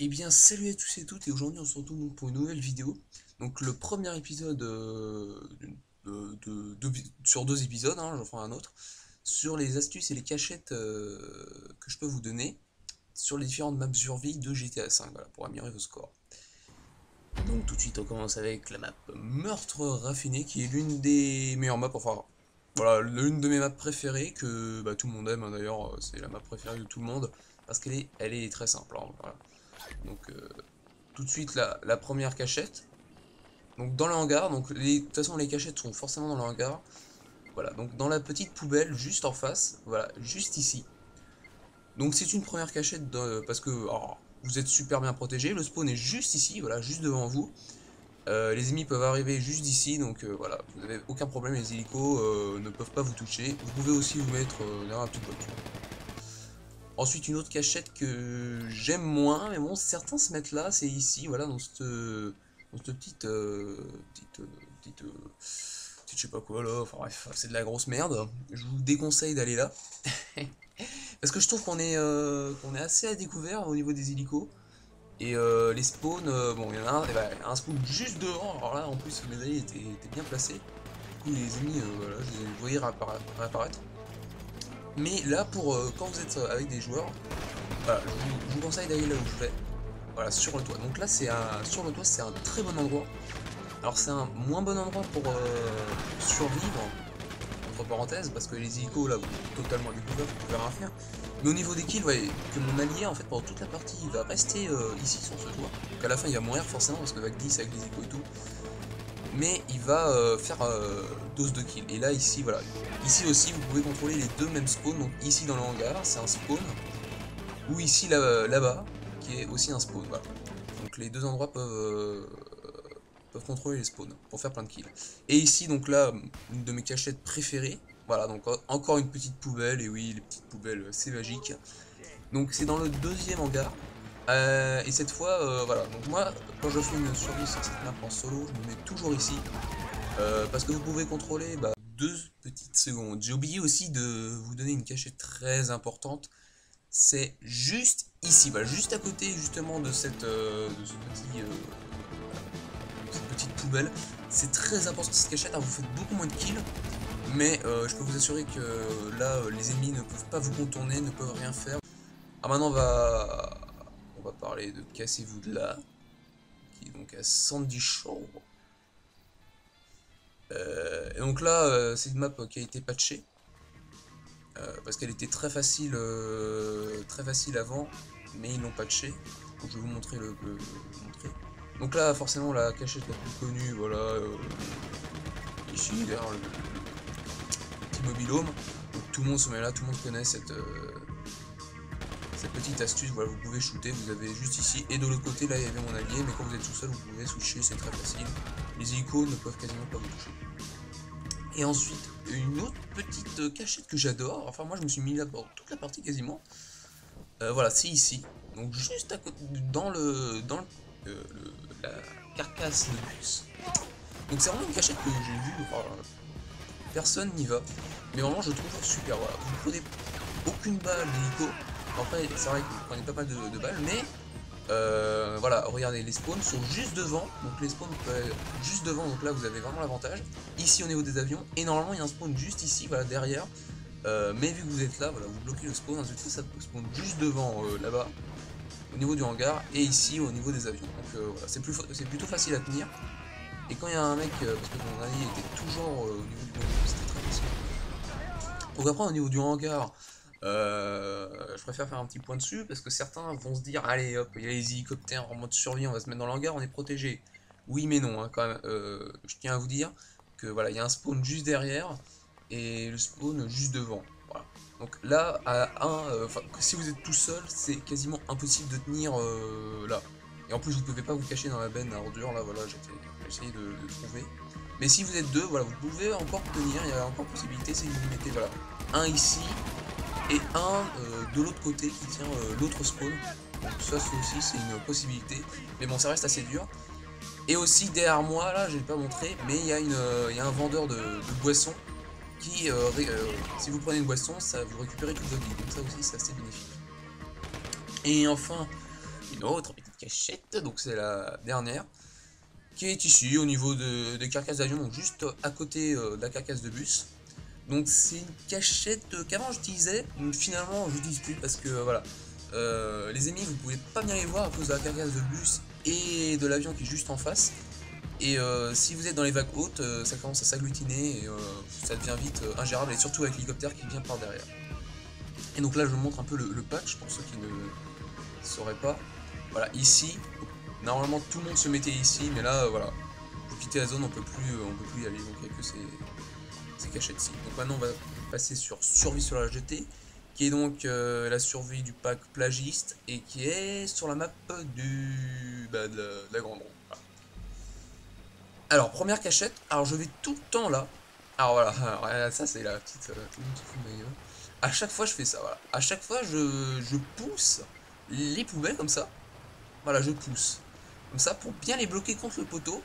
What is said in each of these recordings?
Eh bien, salut à tous et toutes, et aujourd'hui on se retrouve donc pour une nouvelle vidéo. Donc le premier épisode sur deux épisodes, hein, j'en ferai un autre, sur les astuces et les cachettes que je peux vous donner sur les différentes maps survie de GTA V, voilà, pour améliorer vos scores. Donc tout de suite on commence avec la map Meurtre Raffiné, qui est l'une des meilleures maps, enfin voilà, l'une de mes maps préférées, que tout le monde aime, hein, d'ailleurs, c'est la map préférée de tout le monde, parce qu'elle est très simple, hein, voilà. Donc tout de suite la première cachette. Donc dans le hangar, donc de toute façon les cachettes sont forcément dans le hangar. Voilà, donc dans la petite poubelle juste en face, voilà, juste ici. Donc c'est une première cachette parce que vous êtes super bien protégé. Le spawn est juste ici, voilà, juste devant vous. Les ennemis peuvent arriver juste d'ici, donc voilà, vous n'avez aucun problème, les hélicos ne peuvent pas vous toucher. Vous pouvez aussi vous mettre derrière la petite voiture. Ensuite, une autre cachette que j'aime moins, mais bon, certains se mettent là, c'est ici, voilà, dans cette petite, je sais pas quoi là, enfin bref, c'est de la grosse merde. Je vous déconseille d'aller là. Parce que je trouve qu'on est assez à découvert au niveau des hélicos. Et les spawns, bon, il y en a un, il y a un spawn juste devant, alors là, en plus, mes alliés étaient bien placés. Du coup, les ennemis, voilà, je les voyais réapparaître. Mais là, pour quand vous êtes avec des joueurs, voilà, je vous conseille d'aller là où je vais. Voilà, sur le toit. Donc là, sur le toit, c'est un très bon endroit. Alors c'est un moins bon endroit pour survivre, entre parenthèses, parce que les hélicos, là, vous êtes totalement découvert, vous pouvez rien faire. Mais au niveau des kills, vous voyez que mon allié, en fait, pendant toute la partie, il va rester ici, sur ce toit. Donc à la fin, il va mourir forcément, parce que avec 10, avec les hélicos et tout. Mais il va faire dose de kill. Et là, ici, voilà. Ici aussi, vous pouvez contrôler les deux mêmes spawns. Donc ici, dans le hangar, c'est un spawn. Ou ici, là-bas, qui est aussi un spawn. Voilà. Donc les deux endroits peuvent contrôler les spawns pour faire plein de kills. Et ici, donc là, une de mes cachettes préférées. Voilà, donc encore une petite poubelle. Et oui, les petites poubelles, c'est magique. Donc c'est dans le deuxième hangar. Et cette fois, voilà, donc moi, quand je fais une survie sur cette map en solo, je me mets toujours ici. Parce que vous pouvez contrôler 2 petites secondes. J'ai oublié aussi de vous donner une cachette très importante. C'est juste ici, voilà, juste à côté justement de cette petite poubelle. C'est très important cette cachette, alors vous faites beaucoup moins de kills. Mais je peux vous assurer que là, les ennemis ne peuvent pas vous contourner, ne peuvent rien faire. Alors maintenant, on va parler de Cassez-vous de là, qui est donc à Sandy Shore. Et donc là, c'est une map qui a été patchée. Parce qu'elle était très facile avant, mais ils l'ont patché. Donc je vais vous montrer montrer. Donc là, forcément, la cachette la plus connue, voilà, ici, derrière le petit mobilhome. Donc tout le monde se met là, tout le monde connaît cette petite astuce. Voilà, vous pouvez shooter, vous avez juste ici. Et de l'autre côté, là, il y avait mon allié, mais quand vous êtes tout seul, vous pouvez switcher, c'est très facile. Les hélicos ne peuvent quasiment pas vous toucher. Et ensuite, une autre petite cachette que j'adore, enfin moi je me suis mis là pour toute la partie quasiment. Voilà, c'est ici. Donc juste à côté, la carcasse de bus. Donc c'est vraiment une cachette que j'ai vue, enfin, personne n'y va. Mais vraiment je trouve super, voilà. Vous prenez aucune balle d'hélico. Après c'est vrai que vous prenez pas mal de balles, mais voilà, regardez, les spawns sont juste devant, donc les spawns peuvent être juste devant, donc là vous avez vraiment l'avantage. Ici au niveau des avions, et normalement il y a un spawn juste ici, voilà, derrière. Mais vu que vous êtes là, voilà, vous bloquez le spawn, ensuite ça spawn juste devant, là-bas, au niveau du hangar, et ici au niveau des avions. Donc voilà, c'est plutôt facile à tenir. Et quand il y a un mec, parce que mon allié était toujours au niveau du hangar, c'était très facile. Donc après au niveau du hangar, je préfère faire un petit point dessus parce que certains vont se dire allez hop, il y a les hélicoptères en mode survie, on va se mettre dans le hangar, on est protégé. Oui mais non, hein, quand même. Je tiens à vous dire que voilà, il y a un spawn juste derrière et le spawn juste devant. Voilà. Donc là, si vous êtes tout seul, c'est quasiment impossible de tenir là. Et en plus, vous ne pouvez pas vous cacher dans la benne à ordures. Là, voilà, j'ai essayé de trouver. Mais si vous êtes deux, voilà, vous pouvez encore tenir. Il y a encore possibilité, c'est que vous mettez voilà, un ici et un de l'autre côté qui tient l'autre spawn. Donc ça aussi c'est une possibilité, mais bon ça reste assez dur. Et aussi derrière moi là, je vais pas montrer, mais il y a un vendeur de boissons qui, si vous prenez une boisson, ça vous récupérez toute votre vie, donc ça aussi c'est assez bénéfique. Et enfin, une autre petite cachette, donc c'est la dernière, qui est ici au niveau des carcasses d'avion, donc juste à côté de la carcasse de bus. Donc c'est une cachette qu'avant j'utilisais, mais finalement je n'utilise plus parce que voilà, les ennemis vous pouvez pas bien les voir à cause de la carcasse de bus et de l'avion qui est juste en face. Et si vous êtes dans les vagues hautes, ça commence à s'agglutiner et ça devient vite ingérable, et surtout avec l'hélicoptère qui vient par derrière. Et donc là je vous montre un peu le patch pour ceux qui ne sauraient pas. Voilà, ici, normalement tout le monde se mettait ici, mais là voilà, vous quittez la zone, on peut plus y aller, donc il n'y a que ces cachettes-ci. Donc maintenant on va passer sur survie sur la GT, qui est donc la survie du pack plagiste, et qui est sur la map de la grande ronde. Voilà. Alors, première cachette, alors je vais tout le temps là. Alors voilà, alors, ça c'est la petite... tout le monde se fout de ma gueule. À chaque fois je fais ça, voilà. À chaque fois je pousse les poubelles comme ça. Voilà, je pousse. Comme ça pour bien les bloquer contre le poteau.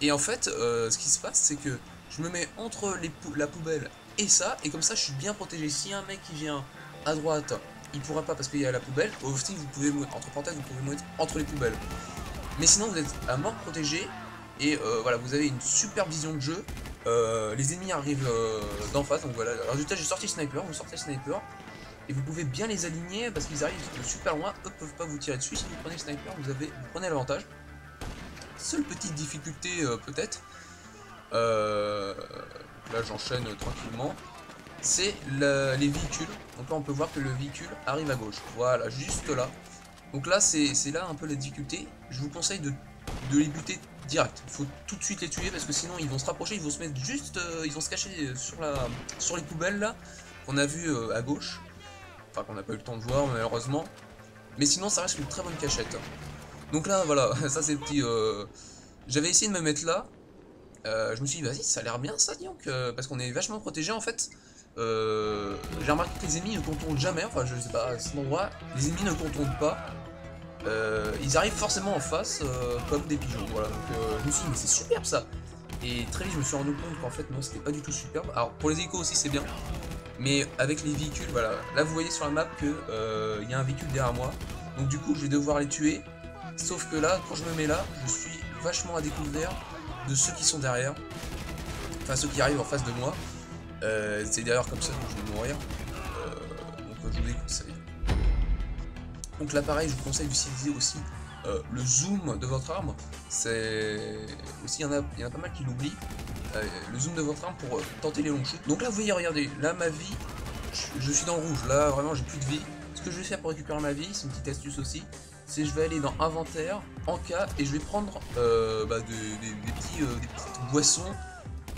Et en fait, ce qui se passe, c'est que je me mets entre la poubelle et ça. Et comme ça, je suis bien protégé. Si un mec qui vient à droite, il pourra pas parce qu'il y a la poubelle. Aussi, vous pouvez, entre parenthèses, vous pouvez mettre entre les poubelles. Mais sinon, vous êtes à mort protégé. Et voilà, vous avez une super vision de jeu. Les ennemis arrivent d'en face. Donc voilà, alors résultat, j'ai sorti sniper. Vous sortez sniper. Et vous pouvez bien les aligner parce qu'ils arrivent de super loin. Eux peuvent pas vous tirer dessus. Si vous prenez sniper, vous prenez l'avantage. Seule petite difficulté peut-être. Là j'enchaîne tranquillement. C'est les véhicules. Donc là on peut voir que le véhicule arrive à gauche. Voilà, juste là. Donc là c'est là un peu la difficulté. Je vous conseille de les buter direct. Il faut tout de suite les tuer parce que sinon ils vont se rapprocher, ils vont se mettre juste, ils vont se cacher sur les poubelles là qu'on a vu à gauche. Enfin qu'on n'a pas eu le temps de voir malheureusement. Mais sinon ça reste une très bonne cachette. Donc là voilà, ça c'est le petit... J'avais essayé de me mettre là. Je me suis dit vas-y ça a l'air bien ça donc parce qu'on est vachement protégé en fait. J'ai remarqué que les ennemis ne contournent jamais, enfin je sais pas à cet endroit, les ennemis ne contournent pas. Ils arrivent forcément en face comme des pigeons, voilà, donc je me suis dit mais c'est superbe ça. Et très vite je me suis rendu compte qu'en fait non c'était pas du tout superbe. Alors pour les hélicos aussi c'est bien, mais avec les véhicules, voilà, là vous voyez sur la map que y a un véhicule derrière moi, donc du coup je vais devoir les tuer, sauf que là quand je me mets là, je suis vachement à découvert de ceux qui sont derrière, enfin ceux qui arrivent en face de moi. C'est d'ailleurs comme ça que je vais mourir, donc je vous déconseille. Donc là pareil je vous conseille d'utiliser aussi le zoom de votre arme, c'est aussi il y en a pas mal qui l'oublient, le zoom de votre arme pour tenter les longs shoots. Donc là vous voyez, regardez, là ma vie, je suis dans le rouge, là vraiment j'ai plus de vie. Ce que je vais faire pour récupérer ma vie, c'est une petite astuce aussi, c'est je vais aller dans inventaire, en cas, et je vais prendre des petites boissons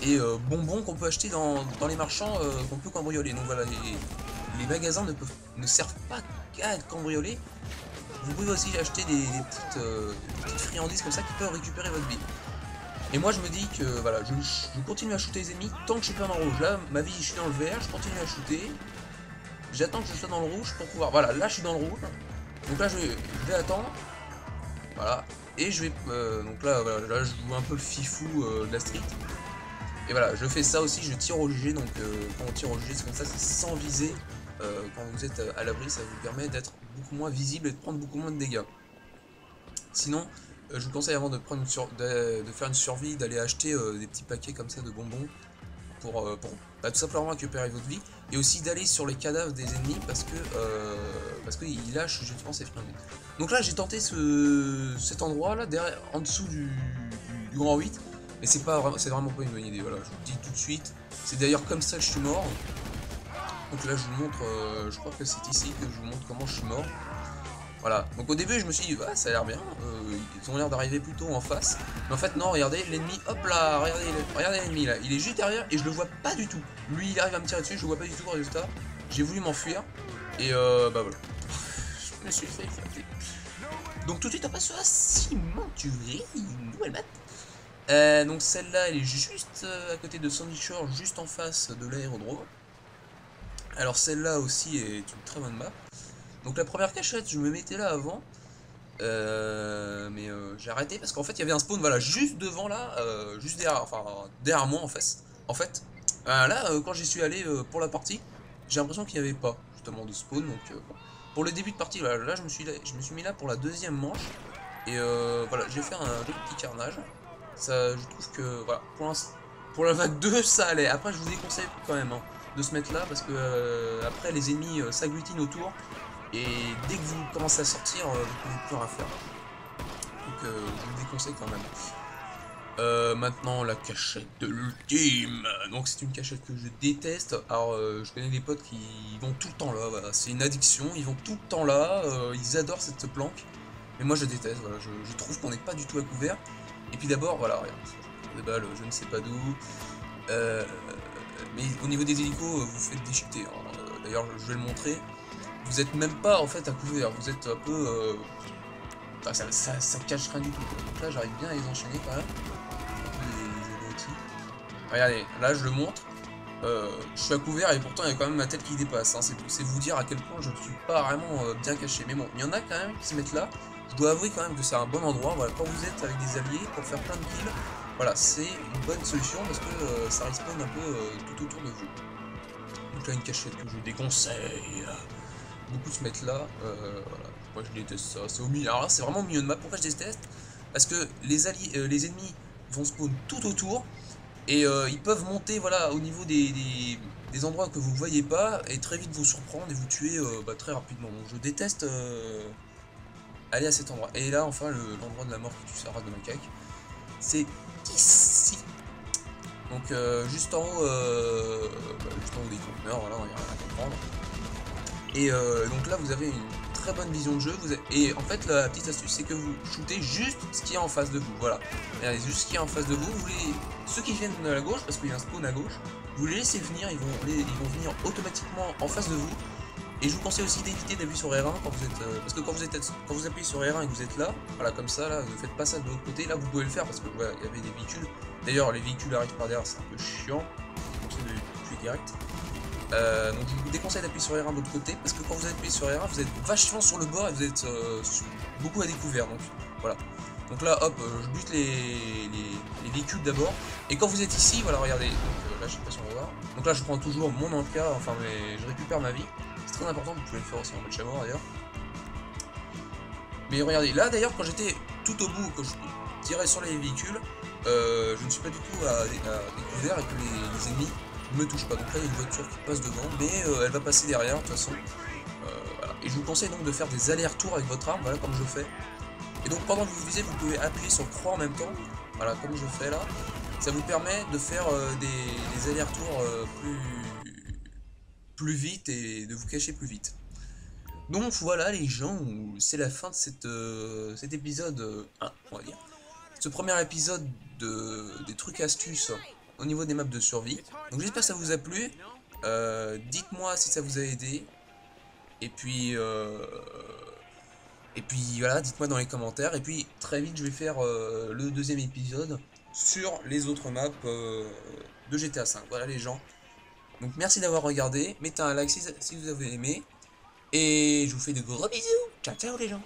et bonbons qu'on peut acheter dans les marchands qu'on peut cambrioler. Donc voilà, les magasins ne servent pas qu'à être cambriolés. Vous pouvez aussi acheter des petites friandises comme ça qui peuvent récupérer votre vie. Et moi je me dis que voilà, je continue à shooter les ennemis tant que je suis pas dans le rouge. Là ma vie je suis dans le vert, je continue à shooter. J'attends que je sois dans le rouge pour pouvoir... Voilà, là je suis dans le rouge. Donc là je vais attendre. Voilà. Et je vais... donc là, voilà, là je joue un peu le fifou de la street. Et voilà, je fais ça aussi, je tire au GG. Donc quand on tire au GG c'est comme ça, c'est sans viser. Quand vous êtes à l'abri, ça vous permet d'être beaucoup moins visible et de prendre beaucoup moins de dégâts. Sinon, je vous conseille avant de faire une survie, d'aller acheter des petits paquets comme ça de bonbons pour tout simplement récupérer votre vie, et aussi d'aller sur les cadavres des ennemis parce qu'ils lâchent justement ces friandises. Donc là j'ai tenté cet endroit là en dessous du grand 8, mais c'est vraiment pas une bonne idée, voilà, je vous le dis tout de suite. C'est d'ailleurs comme ça que je suis mort. Donc là je vous montre, je crois que c'est ici que je vous montre comment je suis mort. Voilà, donc au début je me suis dit ouais, ça a l'air bien, ils ont l'air d'arriver plutôt en face. Mais en fait non, regardez l'ennemi, hop là, regardez l'ennemi là, il est juste derrière et je le vois pas du tout. Lui il arrive à me tirer dessus, je le vois pas du tout, résultat. J'ai voulu m'enfuir et bah voilà. Je me suis fait éclater. Donc tout de suite après ça, cimenturie, une nouvelle map. Donc celle-là elle est juste à côté de Sandy Shore, juste en face de l'aérodrome. Alors celle-là aussi est une très bonne map. Donc la première cachette, je me mettais là avant, mais j'ai arrêté parce qu'en fait il y avait un spawn, voilà, juste devant là, juste derrière, enfin derrière moi en fait. Là, quand j'y suis allé pour la partie, j'ai l'impression qu'il n'y avait pas justement de spawn, donc bon. pour le début de partie, voilà, là je me suis mis là pour la deuxième manche. Et voilà, j'ai fait un joli petit carnage. Ça, je trouve que, voilà, pour la vague 2, ça allait. Après, je vous déconseille quand même hein, de se mettre là, parce que après, les ennemis s'agglutinent autour. Et dès que vous commencez à sortir, vous pouvez plus rien faire. Donc, je vous le déconseille quand même. Maintenant, la cachette de l'ultime. Donc, c'est une cachette que je déteste. Alors, je connais des potes qui vont tout le temps là. Voilà. C'est une addiction. Ils vont tout le temps là. Ils adorent cette planque. Mais moi, je déteste. Voilà. Je trouve qu'on n'est pas du tout à couvert. Et puis d'abord, voilà, regarde. Des balles, je ne sais pas d'où. Mais au niveau des hélicos, vous faites déchiqueter. Hein. D'ailleurs, je vais le montrer. Vous êtes même pas en fait à couvert. Vous êtes un peu. Enfin, ça cache rien du tout. Quoi. Donc là, j'arrive bien à les enchaîner quand même. Regardez, là je le montre, je suis à couvert et pourtant il y a quand même ma tête qui dépasse, hein. C'est vous dire à quel point je ne suis pas vraiment bien caché. Mais bon, il y en a quand même qui se mettent là, je dois avouer quand même que c'est un bon endroit, voilà, quand vous êtes avec des alliés pour faire plein de kills, voilà, c'est une bonne solution parce que ça respawn un peu tout autour de vous. Donc là une cachette que je déconseille, beaucoup se mettent là, voilà. Moi je déteste ça, c'est au milieu, alors là c'est vraiment au milieu de map, pourquoi je déteste? Parce que les ennemis vont spawn tout autour. Et ils peuvent monter voilà, au niveau des endroits que vous ne voyez pas et très vite vous surprendre et vous tuer très rapidement. Donc je déteste aller à cet endroit. Et là enfin l'endroit de la mort qui tue sa race de macaque, c'est ici. Donc juste en haut des conteneurs, voilà, on n'y a rien à comprendre. Et donc là vous avez une très bonne vision de jeu. Et en fait la petite astuce c'est que vous shootez juste ce qui est en face de vous. Voilà. Regardez, juste ce qui est en face de vous. Ceux qui viennent de la gauche, parce qu'il y a un spawn à gauche, vous les laissez venir, ils vont venir automatiquement en face de vous. Et je vous conseille aussi d'éviter d'appuyer sur R1 quand vous êtes. Parce que quand vous appuyez sur R1 et que vous êtes là, voilà comme ça, là, ne faites pas ça de l'autre côté, là vous pouvez le faire parce que voilà, il y avait des véhicules. D'ailleurs les véhicules arrivent par derrière, c'est un peu chiant. Je vous conseille de les tuer direct. Donc je vous déconseille d'appuyer sur R1 de l'autre côté parce que quand vous appuyez sur R1 vous êtes vachement sur le bord et vous êtes beaucoup à découvert, donc voilà. Donc là hop, je bute les véhicules d'abord et quand vous êtes ici, voilà regardez, donc là je sais pas si on va voir, donc là je prends toujours mon encas, enfin mais je récupère ma vie, c'est très important, vous pouvez le faire aussi en mode chamois d'ailleurs. Mais regardez, là d'ailleurs quand j'étais tout au bout, que je tirais sur les véhicules, je ne suis pas du tout à découvert et que les ennemis ne me touche pas. Donc là il y a une voiture qui passe devant, mais elle va passer derrière de toute façon. Voilà. Et je vous conseille donc de faire des allers-retours avec votre arme, voilà comme je fais. Et donc pendant que vous visez, vous pouvez appuyer sur croix en même temps, voilà comme je fais là. Ça vous permet de faire des allers-retours plus vite et de vous cacher plus vite. Donc voilà les gens, c'est la fin de cet épisode 1, on va dire. Ce premier épisode des trucs astuces au niveau des maps de survie. Donc j'espère que ça vous a plu. Dites-moi si ça vous a aidé. Et puis voilà, dites-moi dans les commentaires. Et puis très vite je vais faire le deuxième épisode sur les autres maps de GTA V. Voilà les gens. Donc merci d'avoir regardé. Mettez un like si vous avez aimé. Et je vous fais de gros bisous. Ciao ciao les gens.